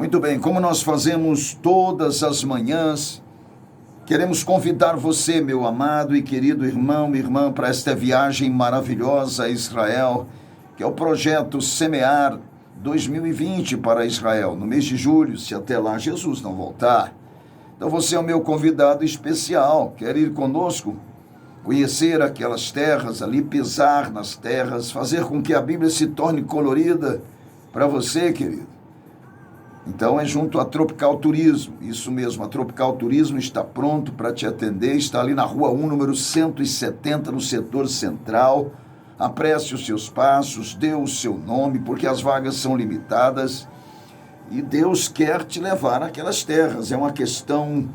Muito bem, como nós fazemos todas as manhãs, queremos convidar você, meu amado e querido irmão e irmã, para esta viagem maravilhosa a Israel, que é o projeto Semear 2020 para Israel, no mês de julho, se até lá Jesus não voltar. Então você é o meu convidado especial, quer ir conosco, conhecer aquelas terras ali, pisar nas terras, fazer com que a Bíblia se torne colorida para você, querido. Então é junto à Tropical Turismo, isso mesmo, a Tropical Turismo está pronto para te atender, está ali na Rua 1, número 170, no setor central. Apresse os seus passos, dê o seu nome, porque as vagas são limitadas e Deus quer te levar àquelas terras, é uma questão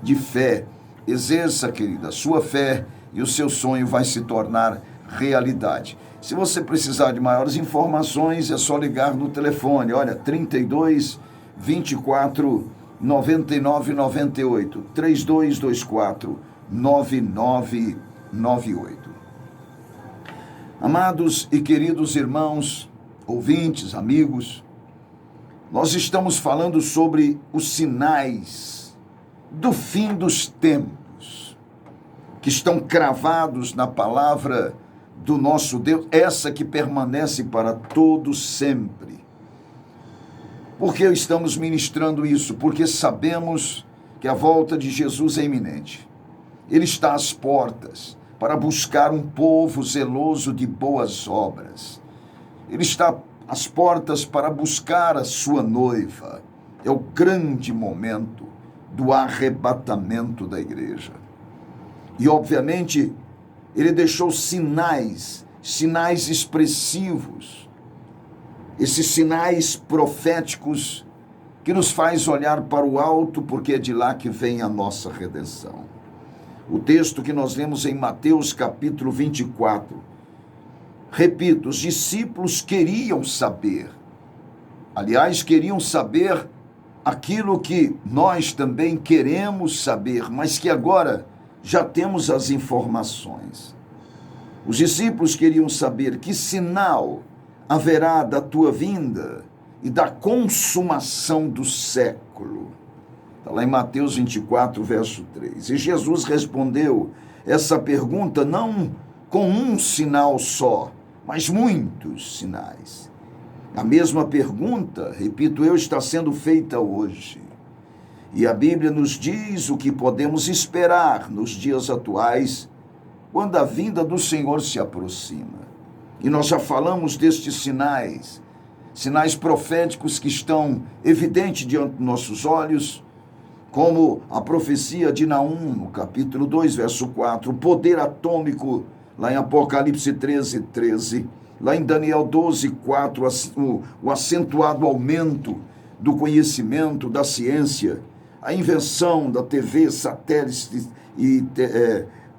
de fé. Exerça, querida, a sua fé e o seu sonho vai se tornar realidade. Se você precisar de maiores informações, é só ligar no telefone, olha, 32 24 99 98, 3224 9998. Amados e queridos irmãos, ouvintes, amigos, nós estamos falando sobre os sinais do fim dos tempos, que estão cravados na palavra do nosso Deus, essa que permanece para todo sempre. Por que estamos ministrando isso? Porque sabemos que a volta de Jesus é iminente. Ele está às portas para buscar um povo zeloso de boas obras. Ele está às portas para buscar a sua noiva. É o grande momento do arrebatamento da igreja. E, obviamente, ele deixou sinais expressivos, esses sinais proféticos que nos faz olhar para o alto, porque é de lá que vem a nossa redenção. O texto que nós lemos em Mateus capítulo 24, repito, os discípulos queriam saber, aliás, queriam saber aquilo que nós também queremos saber, mas que agora já temos as informações. Os discípulos queriam saber que sinal haverá da tua vinda e da consumação do século. Está lá em Mateus 24, verso 3. E Jesus respondeu essa pergunta não com um sinal só, mas muitos sinais. A mesma pergunta, repito eu, está sendo feita hoje. E a Bíblia nos diz o que podemos esperar nos dias atuais, quando a vinda do Senhor se aproxima. E nós já falamos destes sinais proféticos que estão evidentes diante dos nossos olhos, como a profecia de Naum, no capítulo 2, verso 4, o poder atômico, lá em Apocalipse 13, 13, lá em Daniel 12, 4, o acentuado aumento do conhecimento, da ciência, a invenção da TV, satélite e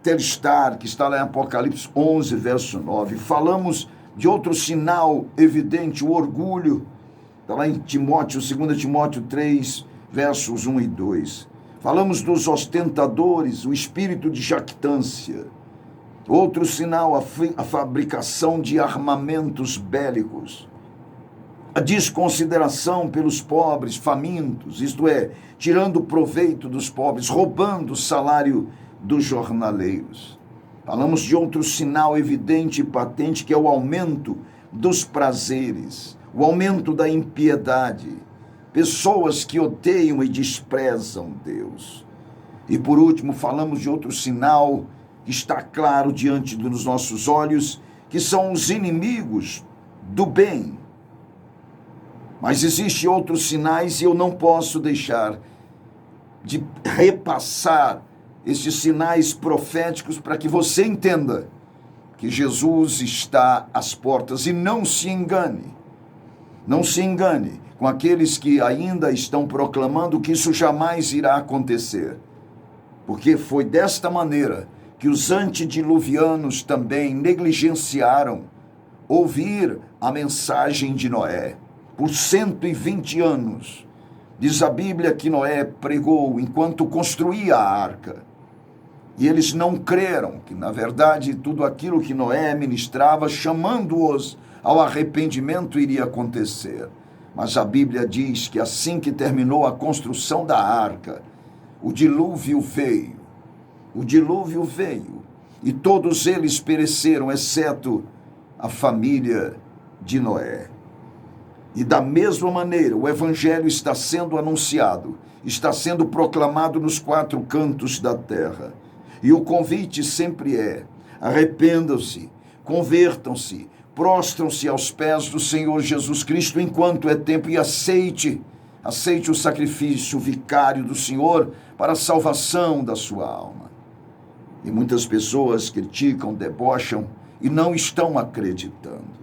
Telstar, que está lá em Apocalipse 11, verso 9. Falamos de outro sinal evidente, o orgulho, está lá em Timóteo, 2 Timóteo 3, versos 1 e 2. Falamos dos ostentadores, o espírito de jactância. Outro sinal, a fabricação de armamentos bélicos. A desconsideração pelos pobres, famintos, isto é, tirando proveito dos pobres, roubando o salário dos jornaleiros. Falamos de outro sinal evidente e patente, que é o aumento dos prazeres, o aumento da impiedade, pessoas que odeiam e desprezam Deus. E por último, falamos de outro sinal que está claro diante dos nossos olhos, que são os inimigos do bem. Mas existem outros sinais e eu não posso deixar de repassar esses sinais proféticos para que você entenda que Jesus está às portas. E não se engane com aqueles que ainda estão proclamando que isso jamais irá acontecer, porque foi desta maneira que os antediluvianos também negligenciaram ouvir a mensagem de Noé. Por 120 anos, diz a Bíblia que Noé pregou enquanto construía a arca. E eles não creram que, na verdade, tudo aquilo que Noé ministrava, chamando-os ao arrependimento, iria acontecer. Mas a Bíblia diz que assim que terminou a construção da arca, o dilúvio veio. O dilúvio veio e todos eles pereceram, exceto a família de Noé. E da mesma maneira, o evangelho está sendo anunciado, está sendo proclamado nos 4 cantos da terra. E o convite sempre é: arrependam-se, convertam-se, prostram-se aos pés do Senhor Jesus Cristo enquanto é tempo e aceite o sacrifício vicário do Senhor para a salvação da sua alma. E muitas pessoas criticam, debocham e não estão acreditando.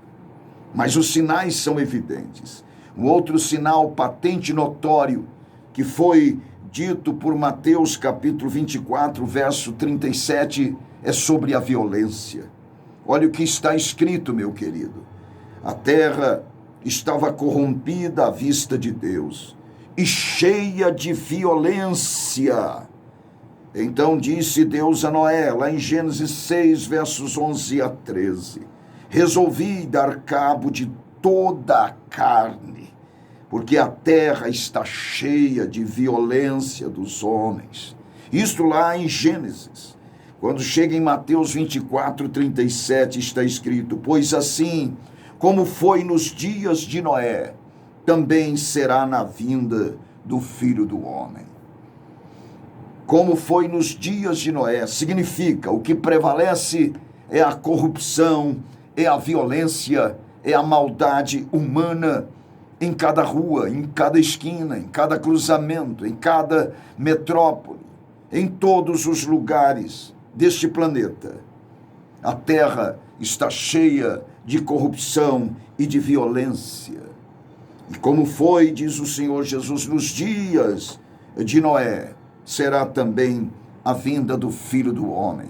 Mas os sinais são evidentes. Um outro sinal patente e notório que foi dito por Mateus capítulo 24, verso 37, é sobre a violência. Olha o que está escrito, meu querido. A terra estava corrompida à vista de Deus e cheia de violência. Então disse Deus a Noé, lá em Gênesis 6, versos 11 a 13, resolvi dar cabo de toda a carne, porque a terra está cheia de violência dos homens. Isto lá em Gênesis. Quando chega em Mateus 24, 37, está escrito: pois assim como foi nos dias de Noé, também será na vinda do Filho do Homem. Como foi nos dias de Noé, significa o que prevalece é a corrupção, é a violência, é a maldade humana em cada rua, em cada esquina, em cada cruzamento, em cada metrópole, em todos os lugares deste planeta. A terra está cheia de corrupção e de violência. E como foi, diz o Senhor Jesus, nos dias de Noé, será também a vinda do Filho do Homem.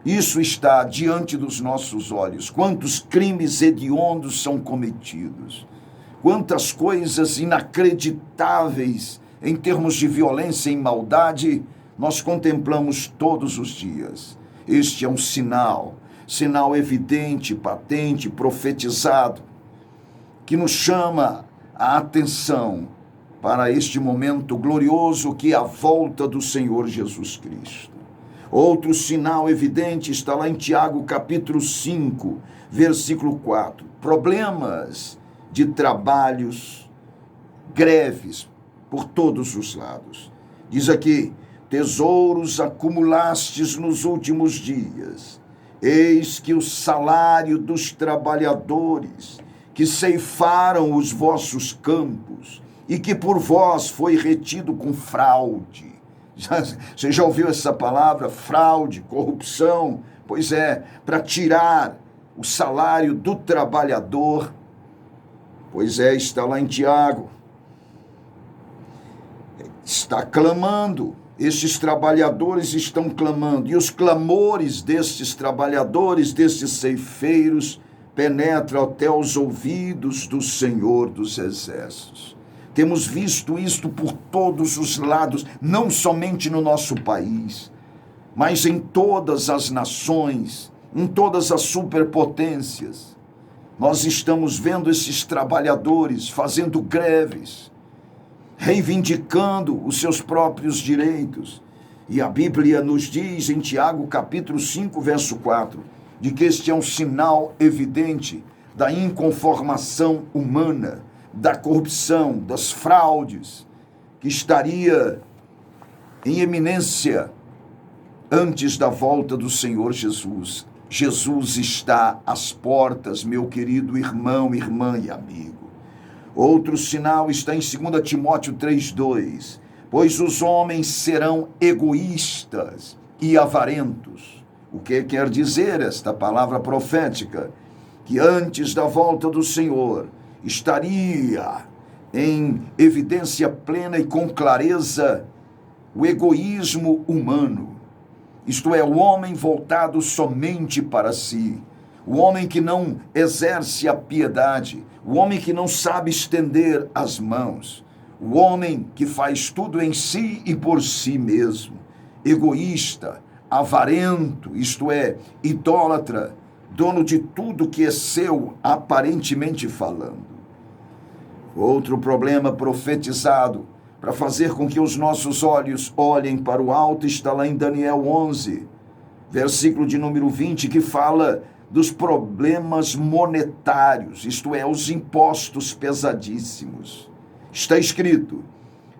Isso está diante dos nossos olhos. Quantos crimes hediondos são cometidos. Quantas coisas inacreditáveis em termos de violência e maldade nós contemplamos todos os dias. Este é um sinal evidente, patente, profetizado, que nos chama a atenção para este momento glorioso que é a volta do Senhor Jesus Cristo. Outro sinal evidente está lá em Tiago capítulo 5, versículo 4. Problemas de trabalhos, greves por todos os lados. Diz aqui: tesouros acumulastes nos últimos dias, eis que o salário dos trabalhadores que ceifaram os vossos campos e que por vós foi retido com fraude. Você já ouviu essa palavra? Fraude, corrupção? Pois é, para tirar o salário do trabalhador. Pois é, está lá em Tiago. Está clamando. Estes trabalhadores estão clamando, e os clamores destes trabalhadores, destes ceifeiros, penetram até os ouvidos do Senhor dos Exércitos. Temos visto isto por todos os lados, não somente no nosso país, mas em todas as nações, em todas as superpotências. Nós estamos vendo esses trabalhadores fazendo greves, reivindicando os seus próprios direitos. E a Bíblia nos diz em Tiago capítulo 5, verso 4, de que este é um sinal evidente da inconformação humana, da corrupção, das fraudes, que estaria em eminência antes da volta do Senhor Jesus. Jesus está às portas, meu querido irmão, irmã e amigo. Outro sinal está em 2 Timóteo 3,2. Pois os homens serão egoístas e avarentos. O que quer dizer esta palavra profética? Que antes da volta do Senhor estaria em evidência plena e com clareza o egoísmo humano. Isto é, o homem voltado somente para si. O homem que não exerce a piedade, o homem que não sabe estender as mãos, o homem que faz tudo em si e por si mesmo, egoísta, avarento, isto é, idólatra, dono de tudo que é seu, aparentemente falando. Outro problema profetizado para fazer com que os nossos olhos olhem para o alto está lá em Daniel 11, versículo de número 20, que fala dos problemas monetários, isto é, os impostos pesadíssimos. Está escrito: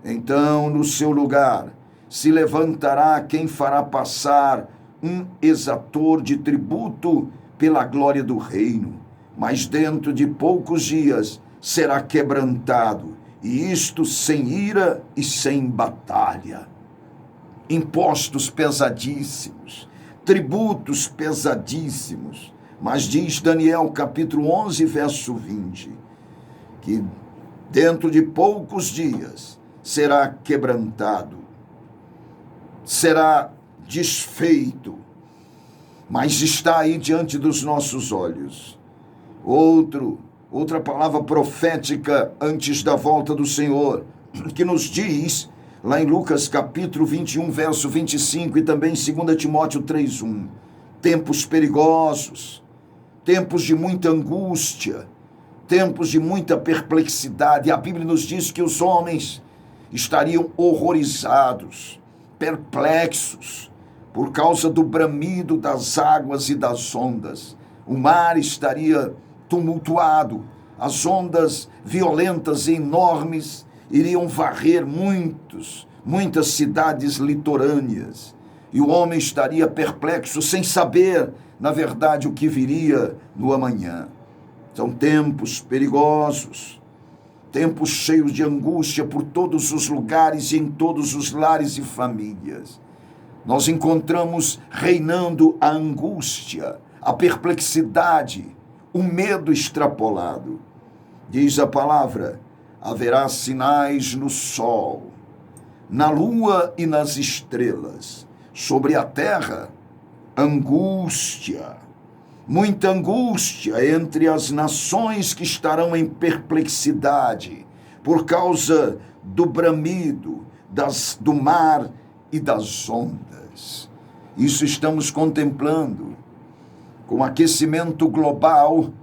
então no seu lugar se levantará quem fará passar um exator de tributo pela glória do reino, mas dentro de poucos dias será quebrantado, e isto sem ira e sem batalha. Impostos pesadíssimos, tributos pesadíssimos, mas diz Daniel capítulo 11, verso 20, que dentro de poucos dias será quebrantado, será desfeito, mas está aí diante dos nossos olhos. Outra palavra profética antes da volta do Senhor, que nos diz, lá em Lucas capítulo 21, verso 25, e também em 2 Timóteo 3:1, tempos perigosos, tempos de muita angústia, tempos de muita perplexidade. A Bíblia nos diz que os homens estariam horrorizados, perplexos, por causa do bramido das águas e das ondas. O mar estaria tumultuado, as ondas violentas e enormes iriam varrer muitas cidades litorâneas, e o homem estaria perplexo, sem saber, na verdade, o que viria no amanhã. São tempos perigosos, tempos cheios de angústia por todos os lugares e em todos os lares e famílias. Nós encontramos reinando a angústia, a perplexidade, o medo extrapolado. Diz a palavra: haverá sinais no sol, na lua e nas estrelas. Sobre a terra, angústia, muita angústia entre as nações que estarão em perplexidade por causa do bramido do mar e das ondas. Isso estamos contemplando com aquecimento global,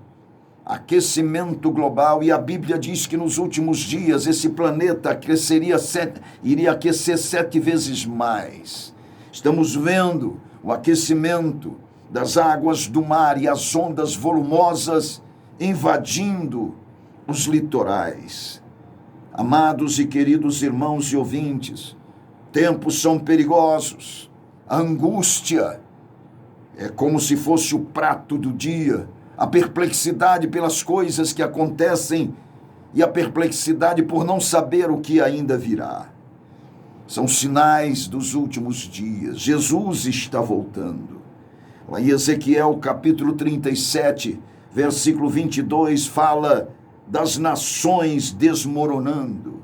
e a Bíblia diz que nos últimos dias esse planeta iria aquecer 7 vezes mais. Estamos vendo o aquecimento das águas do mar e as ondas volumosas invadindo os litorais. Amados e queridos irmãos e ouvintes, tempos são perigosos. A angústia é como se fosse o prato do dia. A perplexidade pelas coisas que acontecem e a perplexidade por não saber o que ainda virá. São sinais dos últimos dias. Jesus está voltando. Lá em Ezequiel capítulo 37, versículo 22, fala das nações desmoronando.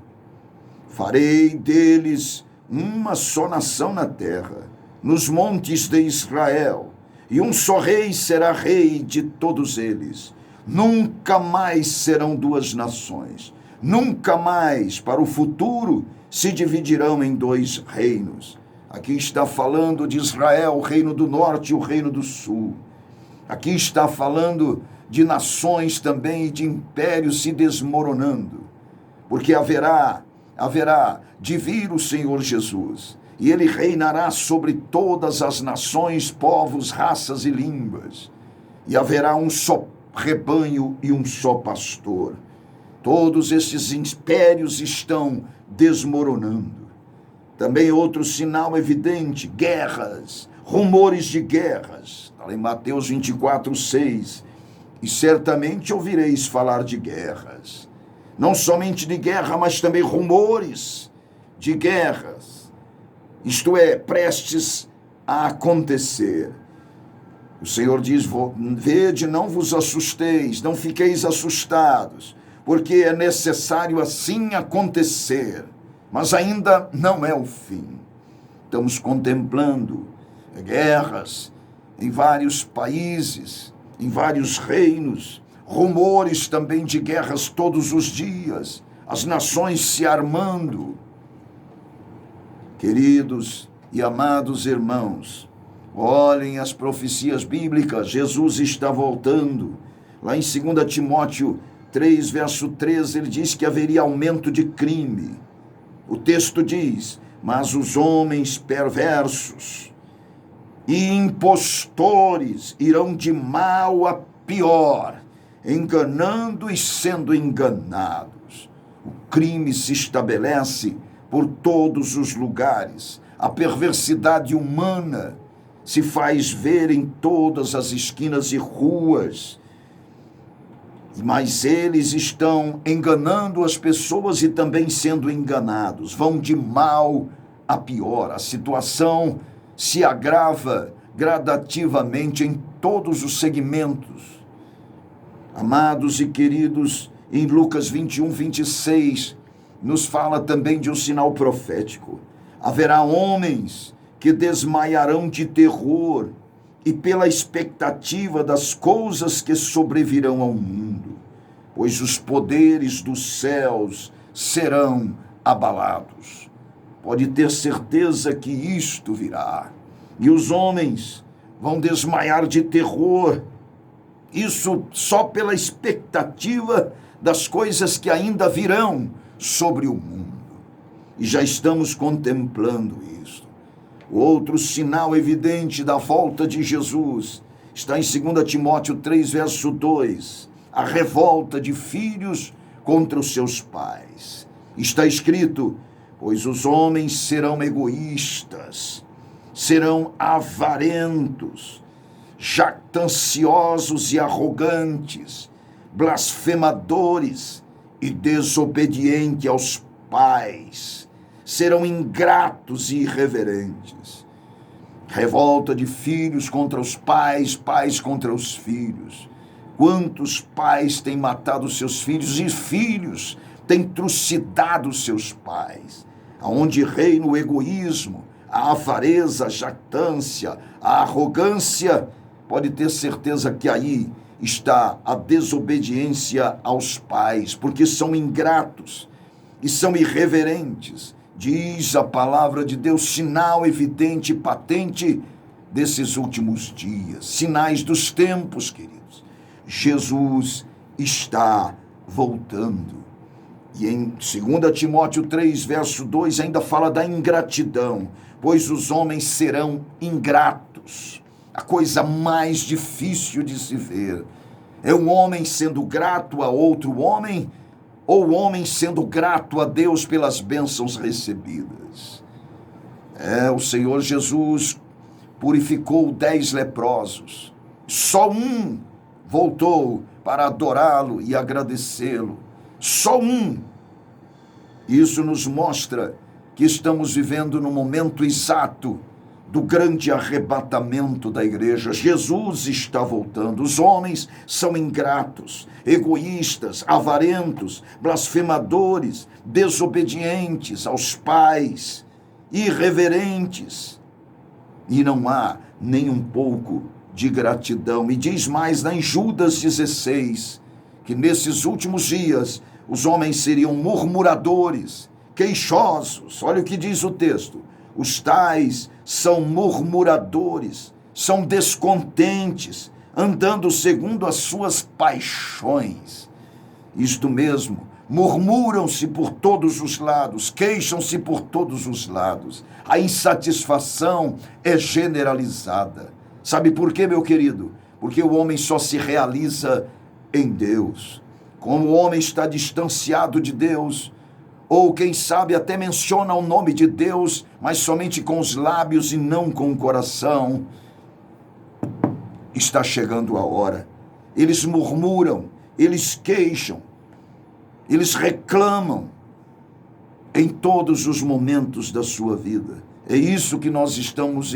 Farei deles uma só nação na terra, nos montes de Israel, e um só rei será rei de todos eles. Nunca mais serão 2 nações. Nunca mais, para o futuro, se dividirão em 2 reinos. Aqui está falando de Israel, o reino do norte e o reino do sul. Aqui está falando de nações também e de impérios se desmoronando. Porque haverá de vir o Senhor Jesus. E ele reinará sobre todas as nações, povos, raças e línguas. E haverá um só rebanho e um só pastor. Todos esses impérios estão desmoronando. Também outro sinal evidente: guerras, rumores de guerras. Está lá em Mateus 24:6. E certamente ouvireis falar de guerras. Não somente de guerra, mas também rumores de guerras. Isto é, prestes a acontecer. O Senhor diz: vede, não vos assusteis, não fiqueis assustados, porque é necessário assim acontecer, mas ainda não é o fim. Estamos contemplando guerras em vários países, em vários reinos, rumores também de guerras todos os dias, as nações se armando. Queridos e amados irmãos, olhem as profecias bíblicas. Jesus está voltando. Lá em 2 Timóteo 3, verso 13, ele diz que haveria aumento de crime. O texto diz: mas os homens perversos e impostores irão de mal a pior, enganando e sendo enganados. O crime se estabelece por todos os lugares. A perversidade humana se faz ver em todas as esquinas e ruas. Mas eles estão enganando as pessoas e também sendo enganados. Vão de mal a pior. A situação se agrava gradativamente em todos os segmentos. Amados e queridos, em Lucas 21, 26, nos fala também de um sinal profético. Haverá homens que desmaiarão de terror e pela expectativa das coisas que sobrevirão ao mundo, pois os poderes dos céus serão abalados. Pode ter certeza que isto virá. E os homens vão desmaiar de terror. Isso só pela expectativa das coisas que ainda virão sobre o mundo. E já estamos contemplando isso. O outro sinal evidente da volta de Jesus está em 2 Timóteo 3, verso 2. A revolta de filhos contra os seus pais. Está escrito: pois os homens serão egoístas, serão avarentos, jactanciosos e arrogantes, blasfemadores e desobedientes aos pais, serão ingratos e irreverentes. Revolta de filhos contra os pais, pais contra os filhos. Quantos pais têm matado seus filhos e filhos têm trucidado seus pais? Aonde reina o egoísmo, a avareza, a jactância, a arrogância, pode ter certeza que aí está a desobediência aos pais, porque são ingratos e são irreverentes. Diz a palavra de Deus, sinal evidente e patente desses últimos dias, sinais dos tempos, queridos. Jesus está voltando. E em 2 Timóteo 3, verso 2, ainda fala da ingratidão, pois os homens serão ingratos. A coisa mais difícil de se ver é um homem sendo grato a outro homem, ou o homem sendo grato a Deus pelas bênçãos recebidas. O Senhor Jesus purificou 10 leprosos. Só um voltou para adorá-lo e agradecê-lo. Só um. Isso nos mostra que estamos vivendo no momento exato do grande arrebatamento da igreja. Jesus está voltando. Os homens são ingratos, egoístas, avarentos, blasfemadores, desobedientes aos pais, irreverentes. E não há nem um pouco de gratidão. E diz mais lá em Judas 16, que nesses últimos dias os homens seriam murmuradores, queixosos. Olha o que diz o texto. Os tais são murmuradores, são descontentes, andando segundo as suas paixões. Isto mesmo, murmuram-se por todos os lados, queixam-se por todos os lados. A insatisfação é generalizada. Sabe por quê, meu querido? Porque o homem só se realiza em Deus. Como o homem está distanciado de Deus, ou quem sabe até menciona o nome de Deus, mas somente com os lábios e não com o coração, está chegando a hora. Eles murmuram, eles queixam, eles reclamam em todos os momentos da sua vida. É isso que nós estamos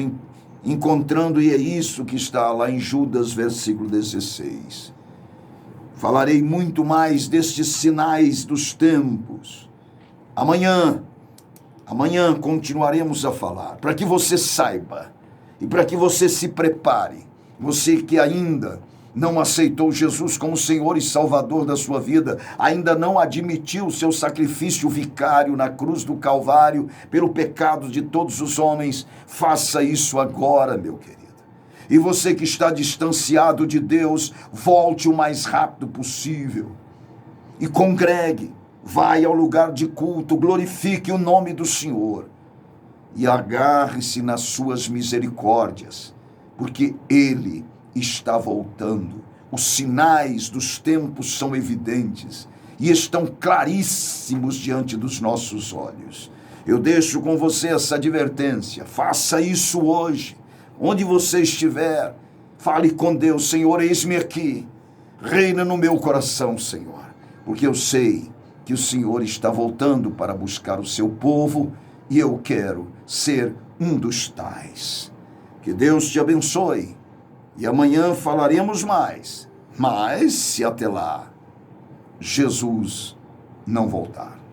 encontrando e é isso que está lá em Judas, versículo 16. Falarei muito mais destes sinais dos tempos. Amanhã continuaremos a falar, para que você saiba e para que você se prepare. Você que ainda não aceitou Jesus como Senhor e Salvador da sua vida, ainda não admitiu o seu sacrifício vicário na cruz do Calvário pelo pecado de todos os homens, faça isso agora, meu querido. E você que está distanciado de Deus, volte o mais rápido possível. e congregue, vai ao lugar de culto, glorifique o nome do Senhor e agarre-se nas suas misericórdias, porque Ele está voltando. Os sinais dos tempos são evidentes e estão claríssimos diante dos nossos olhos. Eu deixo com você essa advertência, faça isso hoje, onde você estiver, fale com Deus: Senhor, eis-me aqui, reina no meu coração, Senhor, porque eu sei que o Senhor está voltando para buscar o seu povo e eu quero ser um dos tais. Que Deus te abençoe e amanhã falaremos mais, mas se até lá Jesus não voltar.